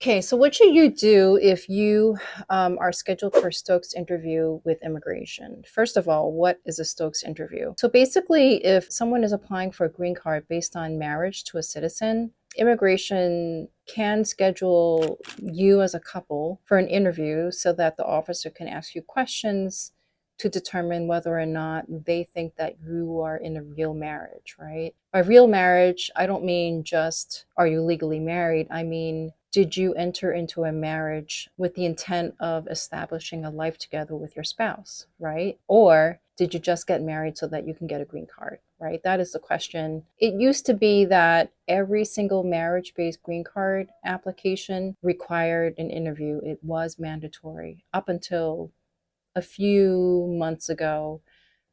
Okay, so what should you do if you are scheduled for a Stokes interview with immigration? First of all, what is a Stokes interview? So basically, if someone is applying for a green card based on marriage to a citizen, immigration can schedule you as a couple for an interview so that the officer can ask you questions to determine whether or not they think that you are in a real marriage, right? By real marriage, I don't mean just are you legally married? I mean, did you enter into a marriage with the intent of establishing a life together with your spouse, right? Or did you just get married so that you can get a green card, right? That is the question. It used to be that every single marriage-based green card application required an interview. It was mandatory up until a few months ago.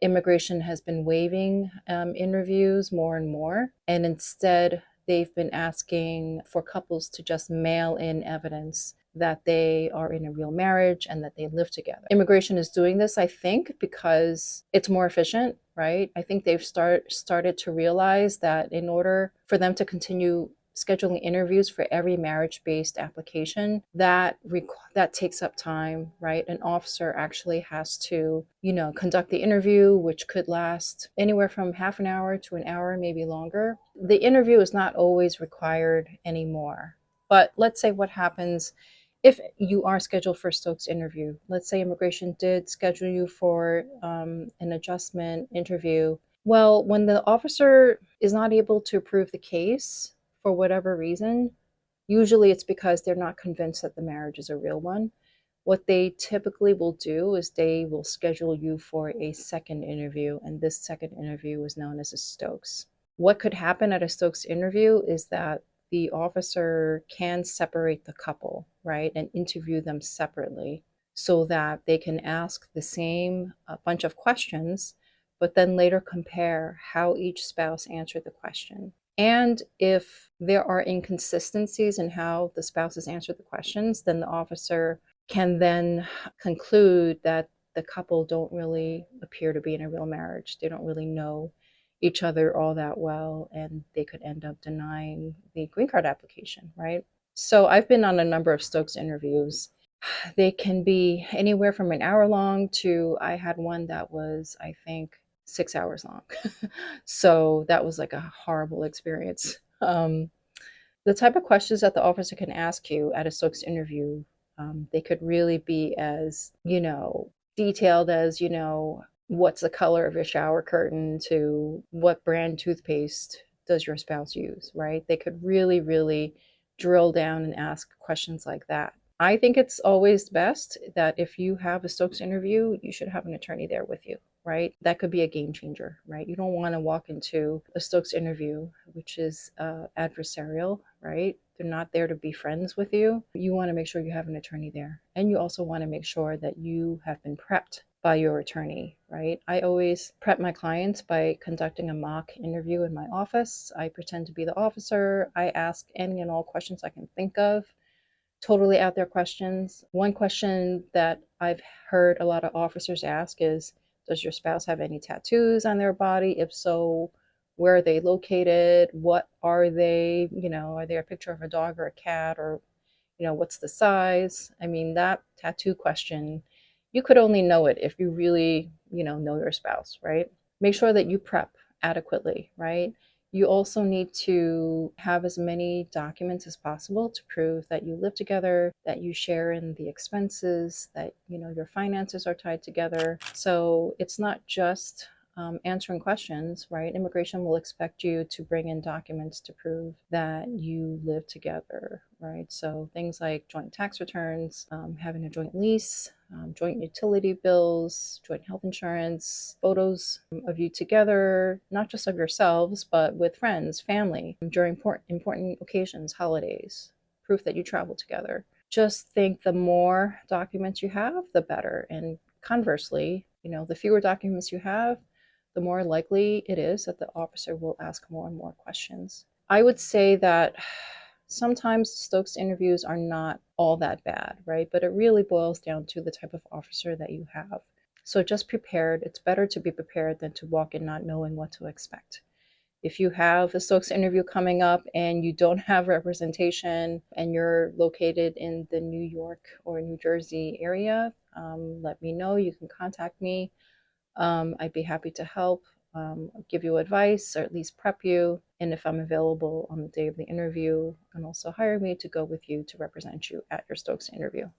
Immigration has been waiving interviews more and more, and instead they've been asking for couples to just mail in evidence that they are in a real marriage and that they live together. Immigration is doing this, I think, because it's more efficient, right? I think they've started to realize that in order for them to continue scheduling interviews for every marriage-based application, that takes up time, right? An officer actually has to, conduct the interview, which could last anywhere from half an hour to an hour, maybe longer. The interview is not always required anymore. But let's say what happens if you are scheduled for a Stokes interview. Let's say immigration did schedule you for an adjustment interview. Well, when the officer is not able to approve the case, for whatever reason, usually it's because they're not convinced that the marriage is a real one. What they typically will do is they will schedule you for a second interview, and this second interview is known as a Stokes. What could happen at a Stokes interview is that the officer can separate the couple, right, and interview them separately so that they can ask the same bunch of questions, but then later compare how each spouse answered the question. And if there are inconsistencies in how the spouses answered the questions, then the officer can then conclude that the couple don't really appear to be in a real marriage. They don't really know each other all that well, and they could end up denying the green card application, right? So I've been on a number of Stokes interviews. They can be anywhere from an hour long to, I had one that was, I think, 6 hours long. So that was like a horrible experience. The type of questions that the officer can ask you at a Stokes interview, they could really be as, detailed as, what's the color of your shower curtain to what brand toothpaste does your spouse use, right? They could really, really drill down and ask questions like that. I think it's always best that if you have a Stokes interview, you should have an attorney there with you, right? That could be a game changer, right? You don't want to walk into a Stokes interview, which is adversarial, right? They're not there to be friends with you. You want to make sure you have an attorney there. And you also want to make sure that you have been prepped by your attorney, right? I always prep my clients by conducting a mock interview in my office. I pretend to be the officer. I ask any and all questions I can think of. Totally out there questions. One question that I've heard a lot of officers ask is, does your spouse have any tattoos on their body? If so, where are they located? What are they? Are they a picture of a dog or a cat? Or, what's the size? I mean, that tattoo question, you could only know it if you really, know your spouse, right? Make sure that you prep adequately, right? You also need to have as many documents as possible to prove that you live together, that you share in the expenses, that your finances are tied together. So it's not just answering questions, right? Immigration will expect you to bring in documents to prove that you live together, right? So things like joint tax returns, having a joint lease, joint utility bills, joint health insurance, photos of you together, not just of yourselves, but with friends, family, during important occasions, holidays, proof that you travel together. Just think the more documents you have, the better. And conversely, the fewer documents you have, the more likely it is that the officer will ask more and more questions. I would say that sometimes Stokes interviews are not all that bad, right? But it really boils down to the type of officer that you have. So just prepared. It's better to be prepared than to walk in not knowing what to expect. If you have a Stokes interview coming up and you don't have representation and you're located in the New York or New Jersey area, let me know. You can contact me. I'd be happy to help, give you advice, or at least prep you. And if I'm available on the day of the interview, and also hire me to go with you to represent you at your Stokes interview.